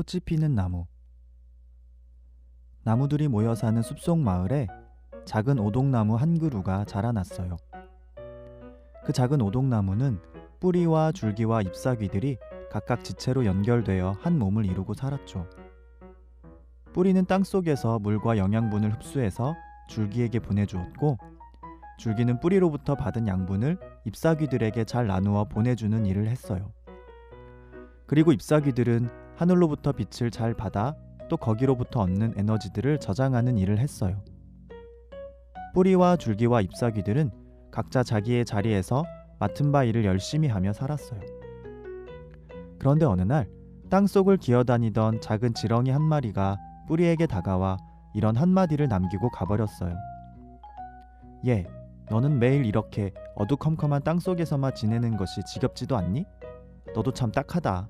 꽃이 피는 나무. 나무들이 모여 사는 숲속 마을에 작은 오동나무 한 그루가 자라났어요. 그 작은 오동나무는 뿌리와 줄기와 잎사귀들이 각각 지체로 연결되어 한 몸을 이루고 살았죠. 뿌리는 땅속에서 물과 영양분을 흡수해서 줄기에게 보내주었고, 줄기는 뿌리로부터 받은 양분을 잎사귀들에게 잘 나누어 보내주는 일을 했어요. 그리고 잎사귀들은 하늘로부터 빛을 잘 받아 또 거기로부터 얻는 에너지들을 저장하는 일을 했어요. 뿌리와 줄기와 잎사귀들은 각자 자기의 자리에서 맡은 바 일을 열심히 하며 살았어요. 그런데 어느 날 땅속을 기어다니던 작은 지렁이 한 마리가 뿌리에게 다가와 이런 한마디를 남기고 가버렸어요. 얘, 너는 매일 이렇게 어두컴컴한 땅속에서만 지내는 것이 지겹지도 않니? 너도 참 딱하다.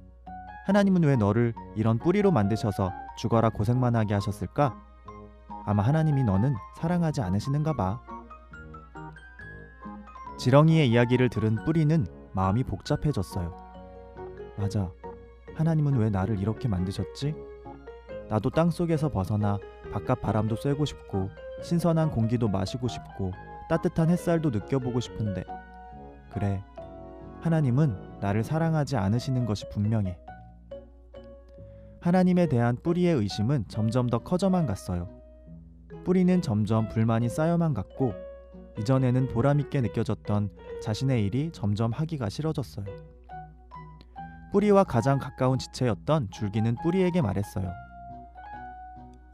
하나님은 왜 너를 이런 뿌리로 만드셔서 죽어라 고생만 하게 하셨을까? 아마 하나님이 너는 사랑하지 않으시는가 봐. 지렁이의 이야기를 들은 뿌리는 마음이 복잡해졌어요. 맞아. 하나님은 왜 나를 이렇게 만드셨지? 나도 땅속에서 벗어나 바깥 바람도 쐬고 싶고 신선한 공기도 마시고 싶고 따뜻한 햇살도 느껴보고 싶은데, 그래, 하나님은 나를 사랑하지 않으시는 것이 분명해. 하나님에 대한 뿌리의 의심은 점점 더 커져만 갔어요. 뿌리는 점점 불만이 쌓여만 갔고, 이전에는 보람있게 느껴졌던 자신의 일이 점점 하기가 싫어졌어요. 뿌리와 가장 가까운 지체였던 줄기는 뿌리에게 말했어요.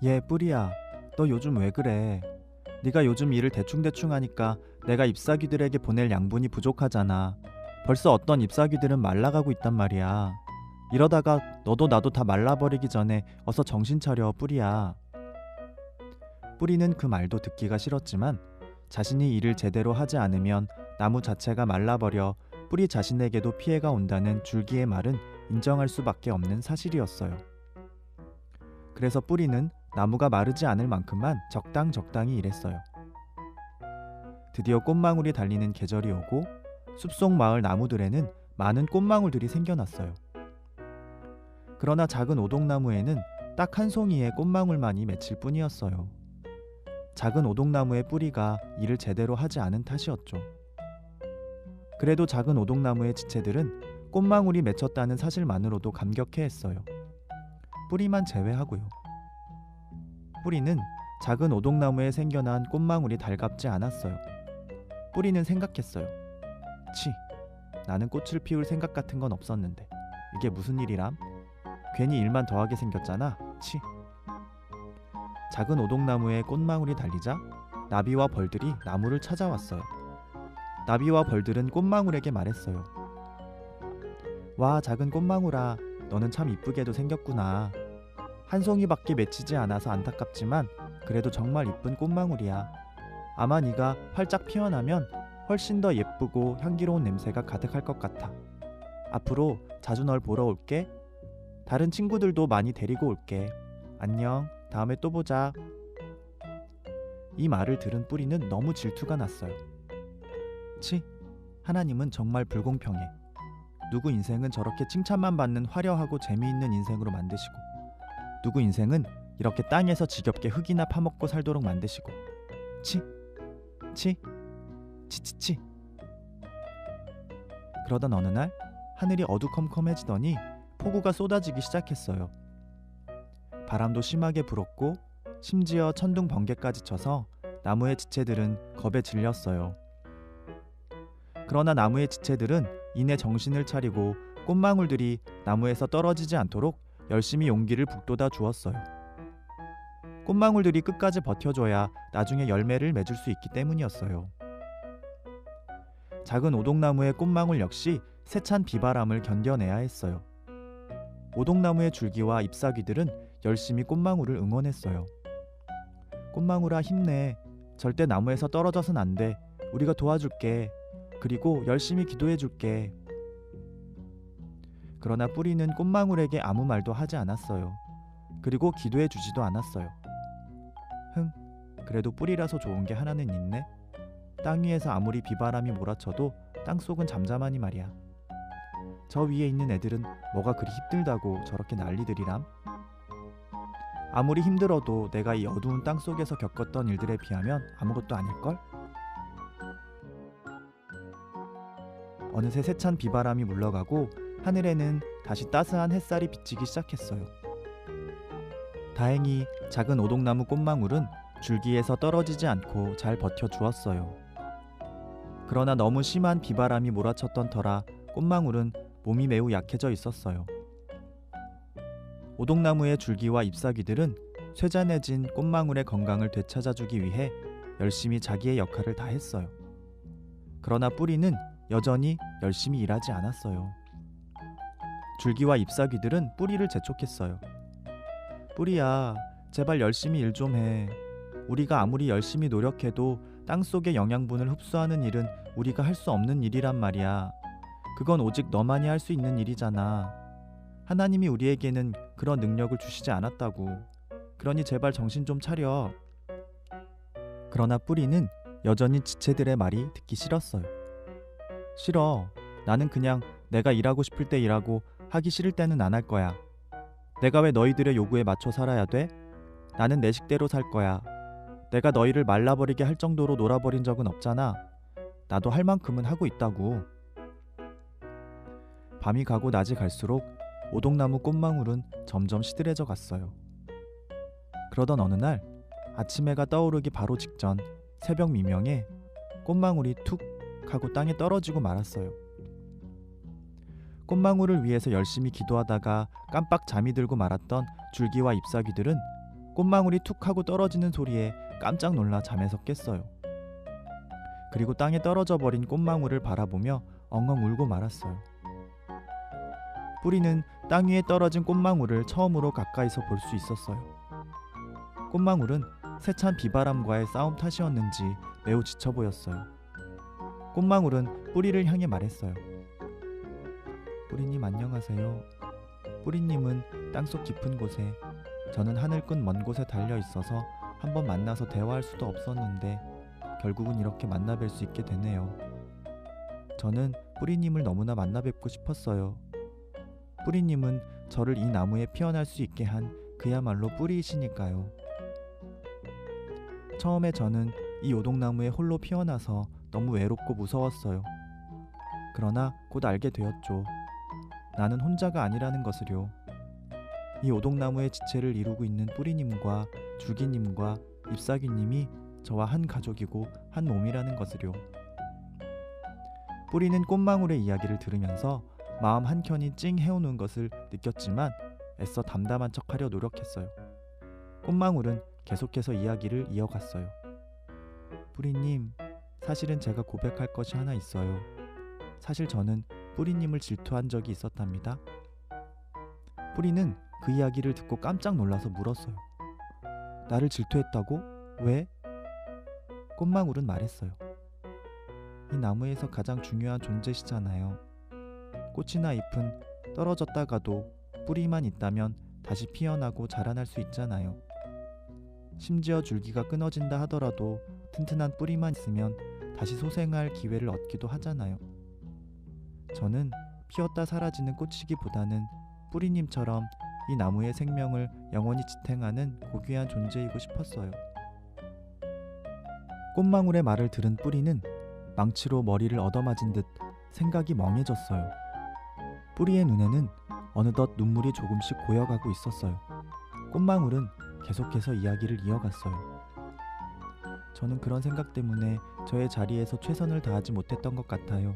얘 뿌리야, 너 요즘 왜 그래? 네가 요즘 일을 대충대충 하니까 내가 잎사귀들에게 보낼 양분이 부족하잖아. 벌써 어떤 잎사귀들은 말라가고 있단 말이야. 이러다가 너도 나도 다 말라버리기 전에 어서 정신 차려, 뿌리야. 뿌리는 그 말도 듣기가 싫었지만 자신이 일을 제대로 하지 않으면 나무 자체가 말라버려 뿌리 자신에게도 피해가 온다는 줄기의 말은 인정할 수밖에 없는 사실이었어요. 그래서 뿌리는 나무가 마르지 않을 만큼만 적당히 일했어요. 드디어 꽃망울이 달리는 계절이 오고 숲속 마을 나무들에는 많은 꽃망울들이 생겨났어요. 그러나 작은 오동나무에는 딱 한 송이의 꽃망울만이 맺힐 뿐이었어요. 작은 오동나무의 뿌리가 일을 제대로 하지 않은 탓이었죠. 그래도 작은 오동나무의 지체들은 꽃망울이 맺혔다는 사실만으로도 감격해했어요. 뿌리만 제외하고요. 뿌리는 작은 오동나무에 생겨난 꽃망울이 달갑지 않았어요. 뿌리는 생각했어요. 치, 나는 꽃을 피울 생각 같은 건 없었는데 이게 무슨 일이람? 괜히 일만 더하게 생겼잖아. 치. 작은 오동나무에 꽃망울이 달리자 나비와 벌들이 나무를 찾아왔어요. 나비와 벌들은 꽃망울에게 말했어요. 와, 작은 꽃망울아, 너는 참 이쁘게도 생겼구나. 한 송이밖에 맺히지 않아서 안타깝지만 그래도 정말 이쁜 꽃망울이야. 아마 네가 활짝 피어나면 훨씬 더 예쁘고 향기로운 냄새가 가득할 것 같아. 앞으로 자주 널 보러 올게. 다른 친구들도 많이 데리고 올게. 안녕, 다음에 또 보자. 이 말을 들은 뿌리는 너무 질투가 났어요. 치, 하나님은 정말 불공평해. 누구 인생은 저렇게 칭찬만 받는 화려하고 재미있는 인생으로 만드시고, 누구 인생은 이렇게 땅에서 지겹게 흙이나 파먹고 살도록 만드시고. 치, 치, 치치치. 그러던 어느 날 하늘이 어두컴컴해지더니 폭우가 쏟아지기 시작했어요. 바람도 심하게 불었고 심지어 천둥 번개까지 쳐서 나무의 지체들은 겁에 질렸어요. 그러나 나무의 지체들은 이내 정신을 차리고 꽃망울들이 나무에서 떨어지지 않도록 열심히 용기를 북돋아 주었어요. 꽃망울들이 끝까지 버텨줘야 나중에 열매를 맺을 수 있기 때문이었어요. 작은 오동나무의 꽃망울 역시 세찬 비바람을 견뎌내야 했어요. 오동나무의 줄기와 잎사귀들은 열심히 꽃망울을 응원했어요. 꽃망울아, 힘내. 절대 나무에서 떨어져선 안 돼. 우리가 도와줄게. 그리고 열심히 기도해줄게. 그러나 뿌리는 꽃망울에게 아무 말도 하지 않았어요. 그리고 기도해주지도 않았어요. 그래도 뿌리라서 좋은 게 하나는 있네. 땅 위에서 아무리 비바람이 몰아쳐도 땅속은 잠잠하니 말이야. 저 위에 있는 애들은 뭐가 그리 힘들다고 저렇게 난리들이람? 아무리 힘들어도 내가 이 어두운 땅 속에서 겪었던 일들에 비하면 아무것도 아닐걸? 어느새 세찬 비바람이 물러가고 하늘에는 다시 따스한 햇살이 비치기 시작했어요. 다행히 작은 오동나무 꽃망울은 줄기에서 떨어지지 않고 잘 버텨주었어요. 그러나 너무 심한 비바람이 몰아쳤던 터라 꽃망울은 몸이 매우 약해져 있었어요. 오동나무의 줄기와 잎사귀들은 쇠잔해진 꽃망울의 건강을 되찾아주기 위해 열심히 자기의 역할을 다 했어요. 그러나 뿌리는 여전히 열심히 일하지 않았어요. 줄기와 잎사귀들은 뿌리를 재촉했어요. 뿌리야, 제발 열심히 일 좀 해. 우리가 아무리 열심히 노력해도 땅속의 영양분을 흡수하는 일은 우리가 할 수 없는 일이란 말이야. 그건 오직 너만이 할 수 있는 일이잖아. 하나님이 우리에게는 그런 능력을 주시지 않았다고. 그러니 제발 정신 좀 차려. 그러나 뿌리는 여전히 지체들의 말이 듣기 싫었어요. 싫어. 나는 그냥 내가 일하고 싶을 때 일하고 하기 싫을 때는 안 할 거야. 내가 왜 너희들의 요구에 맞춰 살아야 돼? 나는 내 식대로 살 거야. 내가 너희를 말라버리게 할 정도로 놀아버린 적은 없잖아. 나도 할 만큼은 하고 있다고. 밤이 가고 낮이 갈수록 오동나무 꽃망울은 점점 시들해져 갔어요. 그러던 어느 날 아침 해가 떠오르기 바로 직전 새벽 미명에 꽃망울이 툭 하고 땅에 떨어지고 말았어요. 꽃망울을 위해서 열심히 기도하다가 깜빡 잠이 들고 말았던 줄기와 잎사귀들은 꽃망울이 툭 하고 떨어지는 소리에 깜짝 놀라 잠에서 깼어요. 그리고 땅에 떨어져 버린 꽃망울을 바라보며 엉엉 울고 말았어요. 뿌리는 땅 위에 떨어진 꽃망울을 처음으로 가까이서 볼 수 있었어요. 꽃망울은 세찬 비바람과의 싸움 탓이었는지 매우 지쳐 보였어요. 꽃망울은 뿌리를 향해 말했어요. 뿌리님 안녕하세요. 뿌리님은 땅속 깊은 곳에, 저는 하늘 끝 먼 곳에 달려 있어서 한번 만나서 대화할 수도 없었는데 결국은 이렇게 만나 뵐 수 있게 되네요. 저는 뿌리님을 너무나 만나 뵙고 싶었어요. 뿌리님은 저를 이 나무에 피어날 수 있게 한 그야말로 뿌리이시니까요. 처음에 저는 이 오동나무에 홀로 피어나서 너무 외롭고 무서웠어요. 그러나 곧 알게 되었죠. 나는 혼자가 아니라는 것을요. 이 오동나무의 지체를 이루고 있는 뿌리님과 줄기님과 잎사귀님이 저와 한 가족이고 한 몸이라는 것을요. 뿌리는 꽃망울의 이야기를 들으면서 마음 한켠이 찡 해오는 것을 느꼈지만 애써 담담한 척하려 노력했어요. 꽃망울은 계속해서 이야기를 이어갔어요. 뿌리님, 사실은 제가 고백할 것이 하나 있어요. 사실 저는 뿌리님을 질투한 적이 있었답니다. 뿌리는 그 이야기를 듣고 깜짝 놀라서 물었어요. 나를 질투했다고? 왜? 꽃망울은 말했어요. 이 나무에서 가장 중요한 존재시잖아요. 꽃이나 잎은 떨어졌다가도 뿌리만 있다면 다시 피어나고 자라날 수 있잖아요. 심지어 줄기가 끊어진다 하더라도 튼튼한 뿌리만 있으면 다시 소생할 기회를 얻기도 하잖아요. 저는 피었다 사라지는 꽃이기보다는 뿌리님처럼 이 나무의 생명을 영원히 지탱하는 고귀한 존재이고 싶었어요. 꽃망울의 말을 들은 뿌리는 망치로 머리를 얻어맞은 듯 생각이 멍해졌어요. 뿌리의 눈에는 어느덧 눈물이 조금씩 고여가고 있었어요. 꽃망울은 계속해서 이야기를 이어갔어요. 저는 그런 생각 때문에 저의 자리에서 최선을 다하지 못했던 것 같아요.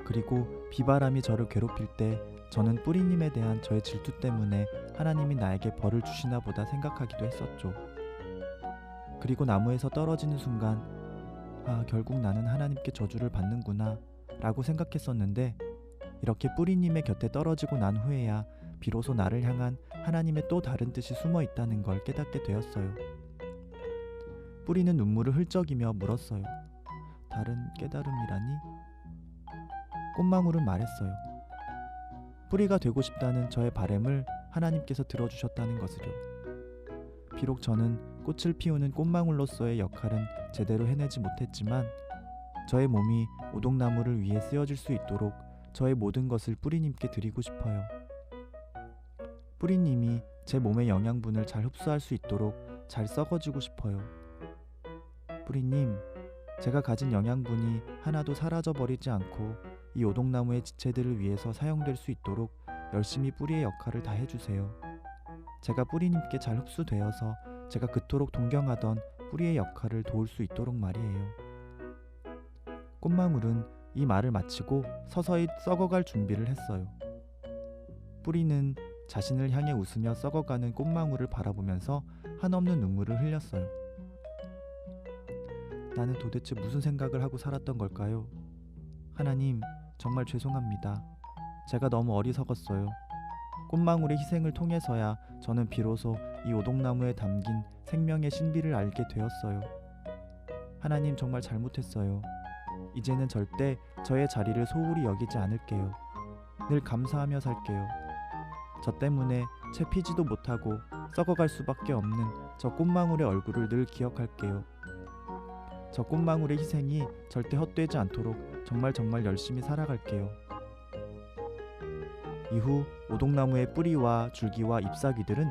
그리고 비바람이 저를 괴롭힐 때 저는 뿌리님에 대한 저의 질투 때문에 하나님이 나에게 벌을 주시나 보다 생각하기도 했었죠. 그리고 나무에서 떨어지는 순간 결국 나는 하나님께 저주를 받는구나 라고 생각했었는데, 이렇게 뿌리님의 곁에 떨어지고 난 후에야 비로소 나를 향한 하나님의 또 다른 뜻이 숨어 있다는 걸 깨닫게 되었어요. 뿌리는 눈물을 흘쩍이며 물었어요. 다른 깨달음이라니? 꽃망울은 말했어요. 뿌리가 되고 싶다는 저의 바람을 하나님께서 들어주셨다는 것을요. 비록 저는 꽃을 피우는 꽃망울로서의 역할은 제대로 해내지 못했지만 저의 몸이 오동나무를 위해 쓰여질 수 있도록 저의 모든 것을 뿌리님께 드리고 싶어요. 뿌리님이 제 몸의 영양분을 잘 흡수할 수 있도록 잘 썩어지고 싶어요. 뿌리님, 제가 가진 영양분이 하나도 사라져버리지 않고 이 오동나무의 지체들을 위해서 사용될 수 있도록 열심히 뿌리의 역할을 다 해주세요. 제가 뿌리님께 잘 흡수되어서 제가 그토록 동경하던 뿌리의 역할을 도울 수 있도록 말이에요. 꽃망울은 이 말을 마치고 서서히 썩어갈 준비를 했어요. 뿌리는 자신을 향해 웃으며 썩어가는 꽃망울을 바라보면서 한없는 눈물을 흘렸어요. 나는 도대체 무슨 생각을 하고 살았던 걸까요? 하나님, 정말 죄송합니다. 제가 너무 어리석었어요. 꽃망울의 희생을 통해서야 저는 비로소 이 오동나무에 담긴 생명의 신비를 알게 되었어요. 하나님, 정말 잘못했어요. 이제는 절대 저의 자리를 소홀히 여기지 않을게요. 늘 감사하며 살게요. 저 때문에 채 피지도 못하고 썩어갈 수밖에 없는 저 꽃망울의 얼굴을 늘 기억할게요. 저 꽃망울의 희생이 절대 헛되지 않도록 정말 열심히 살아갈게요. 이후 오동나무의 뿌리와 줄기와 잎사귀들은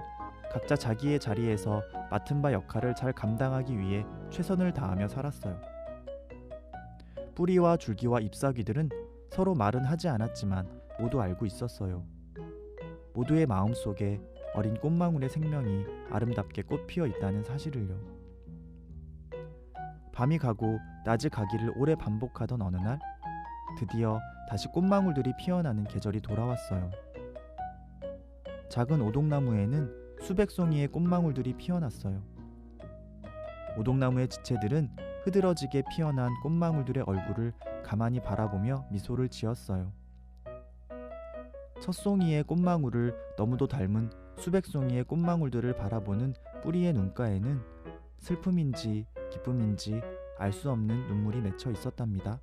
각자 자기의 자리에서 맡은 바 역할을 잘 감당하기 위해 최선을 다하며 살았어요. 뿌리와 줄기와 잎사귀들은 서로 말은 하지 않았지만 모두 알고 있었어요. 모두의 마음속에 어린 꽃망울의 생명이 아름답게 꽃피어 있다는 사실을요. 밤이 가고 낮이 가기를 오래 반복하던 어느 날, 드디어 다시 꽃망울들이 피어나는 계절이 돌아왔어요. 작은 오동나무에는 수백 송이의 꽃망울들이 피어났어요. 오동나무의 지체들은 흐드러지게 피어난 꽃망울들의 얼굴을 가만히 바라보며 미소를 지었어요. 첫 송이의 꽃망울을 너무도 닮은 수백 송이의 꽃망울들을 바라보는 뿌리의 눈가에는 슬픔인지 기쁨인지 알 수 없는 눈물이 맺혀 있었답니다.